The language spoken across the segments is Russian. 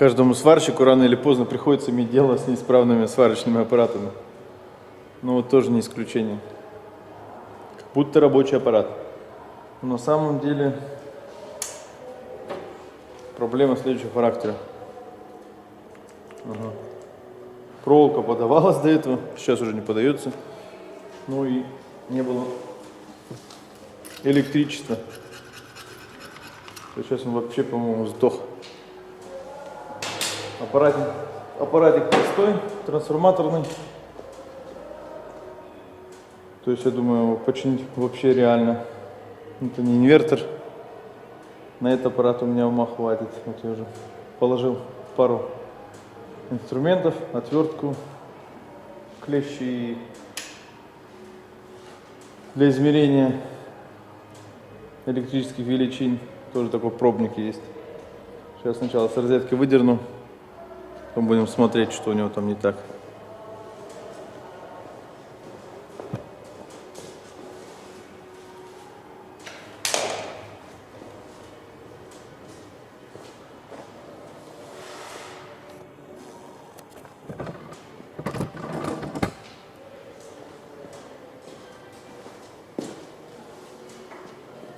Каждому сварщику рано или поздно приходится иметь дело с неисправными сварочными аппаратами. Ну вот тоже не исключение. Как будто рабочий аппарат. Но на самом деле проблема следующего характера. Ага. Проволока подавалась до этого, сейчас уже не подается. Ну и не было электричества. Сейчас он вообще, по-моему, сдох. Аппаратик простой, трансформаторный. То есть, я думаю, его починить вообще реально. Это не инвертор. На этот аппарат у меня ума хватит. Вот я уже положил пару инструментов, отвертку, клещи для измерения электрических величин. Тоже такой пробник есть. Сейчас сначала с розетки выдерну, потом будем смотреть, что у него там не так.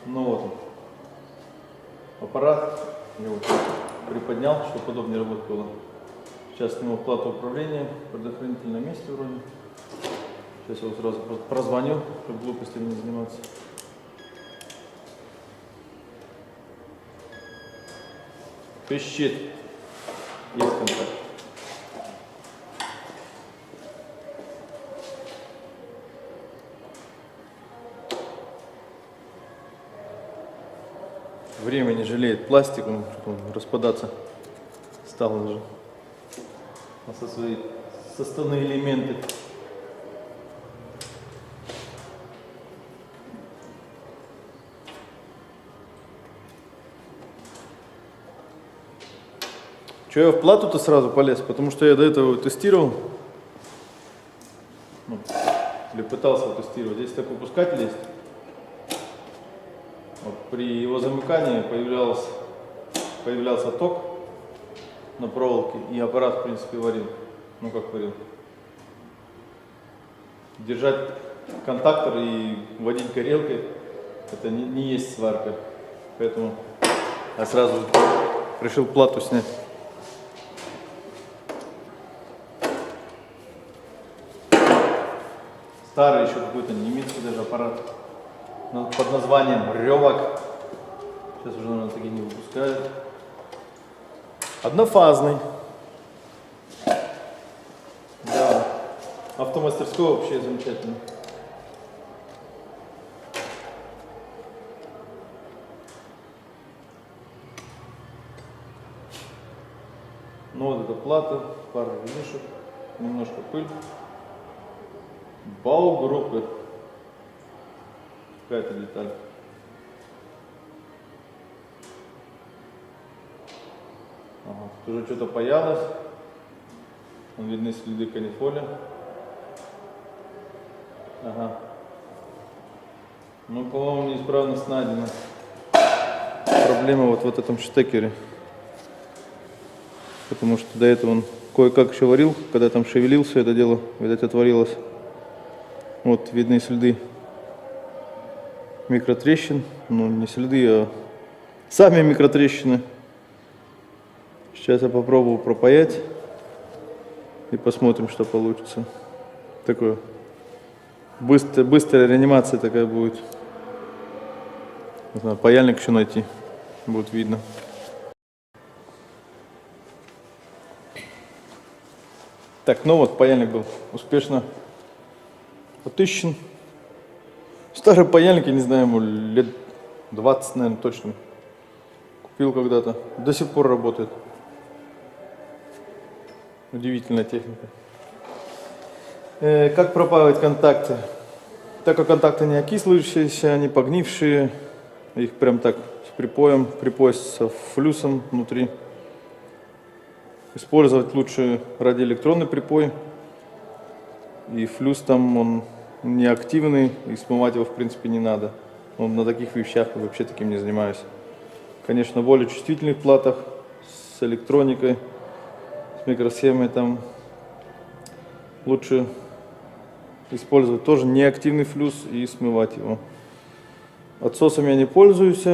Ну вот он. Аппарат. Я его приподнял, чтобы удобнее работать было. Сейчас сниму плату управления, предохранитель на месте вроде. Сейчас я его сразу прозвоню, чтобы глупостями не заниматься. Пищит. Есть контакт. Время не жалеет, пластик, он распадаться стал уже. А со свои составные элементы. Че я в плату-то сразу полез? Потому что я до этого тестировал. Или пытался тестировать. Здесь такой пускатель есть. Вот при его замыкании появлялся ток на проволоке, и аппарат, в принципе, варил. Ну, как варил. Держать контактор и водить горелкой — это не есть сварка. Поэтому я сразу решил плату снять. Старый еще какой-то немецкий даже аппарат под названием Ревак. Сейчас уже, наверное, такие не выпускают. Однофазный. Да. Автомастерское вообще замечательно. Ну вот эта плата, пару винишек, немножко пыль. Бау-группы. Какая-то деталь. Ага, тут уже что-то паялось. Вон видны следы канифоля. Ага. Ну, по-моему, неисправность найдена. Проблема вот в этом штекере. Потому что до этого он кое-как еще варил. Когда там шевелил все это дело, видать, отвалилось. Вот видны следы микротрещин. Ну, не следы, а сами микротрещины. Сейчас я попробую пропаять и посмотрим, что получится. Такое быстрая реанимация такая будет. Не знаю, паяльник еще найти, будет видно. Так, ну вот паяльник был успешно отыщен. Старый паяльник, я не знаю, ему лет 20, наверное, точно. Купил когда-то. До сих пор работает. Удивительная техника. Как пропаивать контакты? Так как контакты не окисливающиеся, они погнившие, их прям так с припой с флюсом внутри. Использовать лучше радиоэлектронный припой. И флюс там он неактивный, и смывать его в принципе не надо. На таких вещах я вообще таким не занимаюсь. Конечно, в более чувствительных платах с электроникой, с микросхемой, там лучше использовать тоже неактивный флюс и смывать его. Отсосом я не пользуюсь,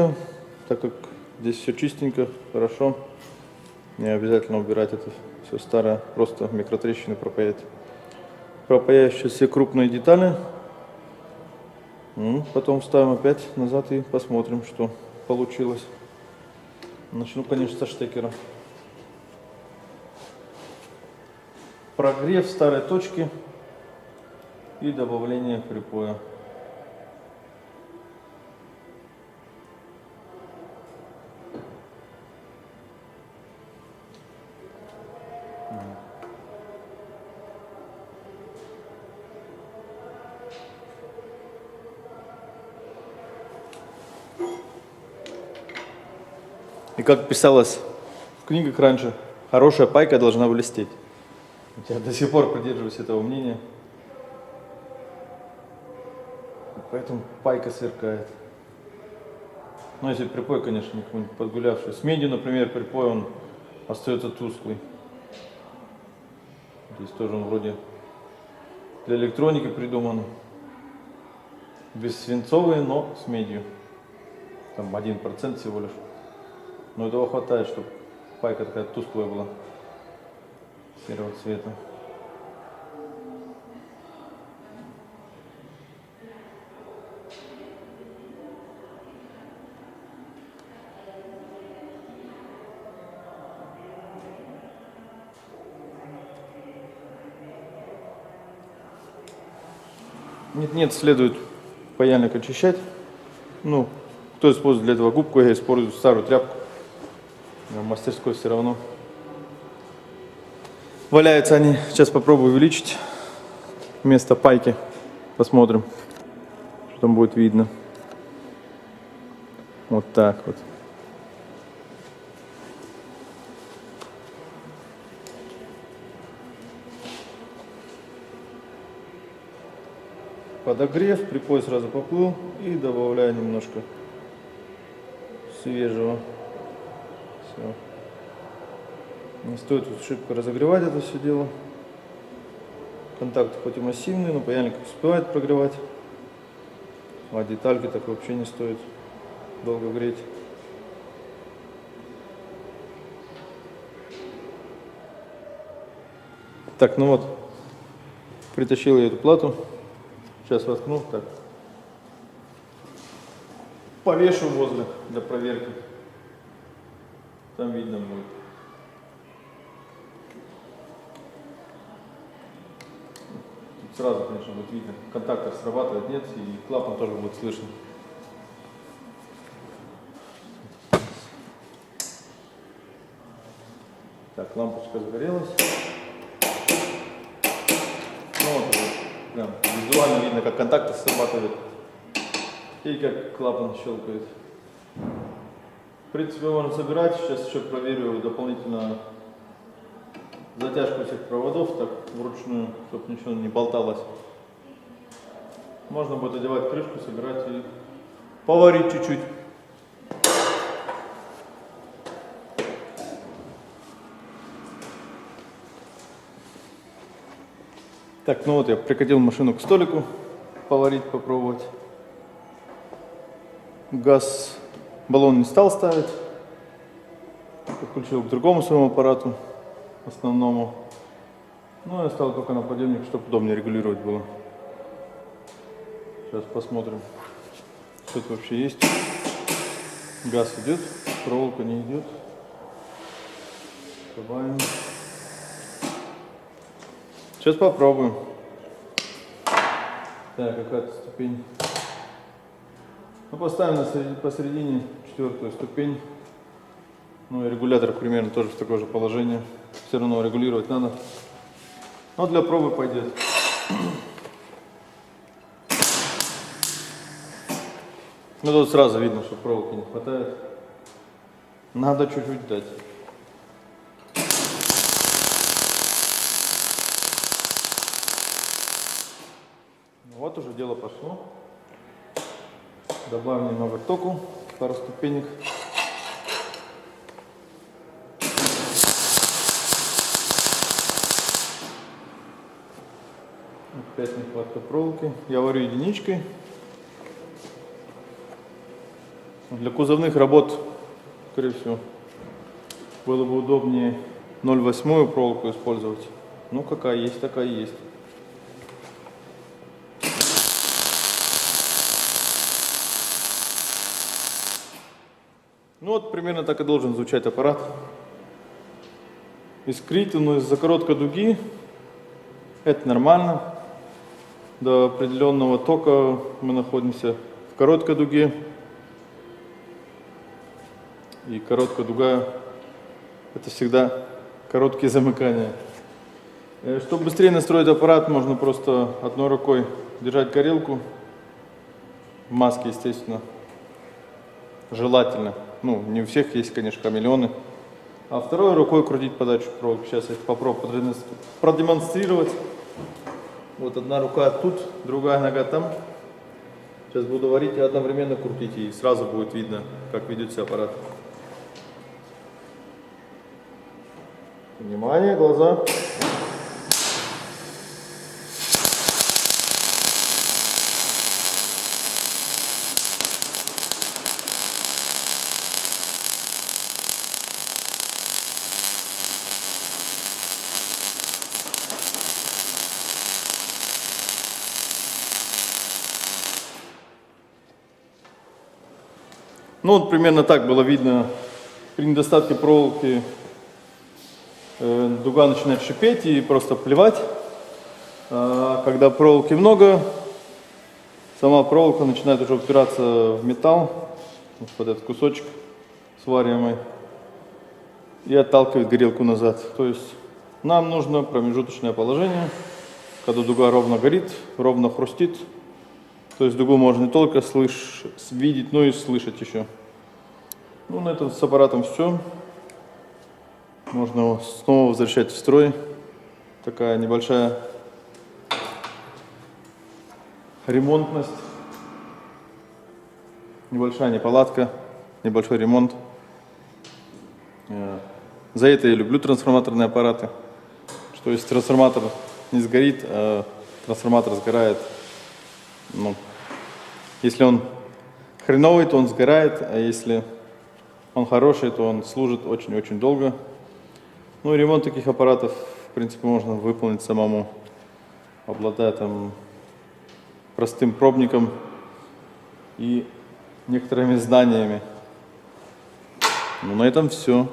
так как здесь все чистенько, хорошо. Не обязательно убирать это все старое, просто микротрещины пропаять. Пропаяю сейчас все крупные детали. Потом вставим опять назад и посмотрим, что получилось. Начну, конечно, со штекера. Прогрев старой точки и добавление припоя. И как писалось в книгах раньше, хорошая пайка должна блестеть. Я до сих пор придерживаюсь этого мнения. Поэтому пайка сверкает. Ну, если припой, конечно, какой-нибудь подгулявший. С медью, например, припой, он остается тусклый. Здесь тоже он вроде для электроники придуман. Бессвинцовый, но с медью. Там 1% всего лишь. Но этого хватает, чтобы пайка такая тусклая была. Серого цвета. Нет, следует паяльник очищать. Ну, кто использует для этого губку, я использую старую тряпку. В мастерской все равно. Валяются они. Сейчас попробую увеличить вместо пайки. Посмотрим, что там будет видно. Вот так вот. Подогрев, припой сразу поплыл и добавляю немножко свежего. Все. Не стоит тут шибко разогревать это все дело. Контакты хоть и массивные, но паяльник успевает прогревать. А детальки так вообще не стоит долго греть. Так, ну вот, притащил я эту плату. Сейчас воткну, так. Повешу возле для проверки. Там видно будет. Тут сразу, конечно, будет видно. Контактор срабатывает, нет, и клапан тоже будет слышно. Так, лампочка загорелась. Ну вот, прям визуально видно, как контактор срабатывает и как клапан щелкает. В принципе, можно собирать. Сейчас еще проверю дополнительно затяжку всех проводов, так вручную, чтобы ничего не болталось. Можно будет одевать крышку, собирать и поварить чуть-чуть. Так, ну вот я прикатил машину к столику, поварить, попробовать. Газ, баллон не стал ставить. Подключил к другому своему аппарату, основному. Ну и оставил только на подъемник, чтобы удобнее регулировать было. Сейчас посмотрим, что это вообще есть. Газ идет, проволока не идет. Добавим. Сейчас попробуем. Так, какая-то ступень. Ну, поставим посередине 4-ю ступень. Ну и регулятор примерно тоже в такое же положение. Все равно регулировать надо. Но для пробы пойдет. Ну тут сразу видно, что проволоки не хватает. Надо чуть-чуть дать. Вот уже дело пошло. Добавим немного току, пару ступенек. Опять нехватка проволоки. Я варю единичкой. Для кузовных работ, скорее всего, было бы удобнее 0,8 проволоку использовать. Ну, какая есть, такая есть. Ну вот примерно так и должен звучать аппарат. Искрит он из-за короткой дуги. Это нормально. До определенного тока мы находимся в короткой дуге. И короткая дуга — это всегда короткие замыкания. Чтобы быстрее настроить аппарат, можно просто одной рукой держать горелку. В маске, естественно. Желательно. Ну, не у всех есть, конечно, хамелеоны. А второй рукой крутить подачу проволоки. Сейчас я попробую продемонстрировать. Вот одна рука тут, другая нога там. Сейчас буду варить и одновременно крутить, и сразу будет видно, как ведет себя аппарат. Внимание, глаза. Ну вот примерно так было видно при недостатке проволоки. Дуга начинает шипеть и просто плевать. Когда проволоки много, сама проволока начинает уже упираться в металл, вот этот кусочек свариваемый, и отталкивает горелку назад. То есть нам нужно промежуточное положение, когда дуга ровно горит, ровно хрустит. То есть дугу можно не только видеть, но и слышать еще. Ну, на этом с аппаратом все. Можно его снова возвращать в строй. Такая небольшая ремонтность, небольшая неполадка, небольшой ремонт. За это я люблю трансформаторные аппараты. Что если трансформатор не сгорит, а трансформатор сгорает. Ну, если он хреновый, то он сгорает, а если он хороший, то он служит очень-очень долго. Ну и ремонт таких аппаратов, в принципе, можно выполнить самому, обладая там простым пробником и некоторыми знаниями. Ну, на этом все.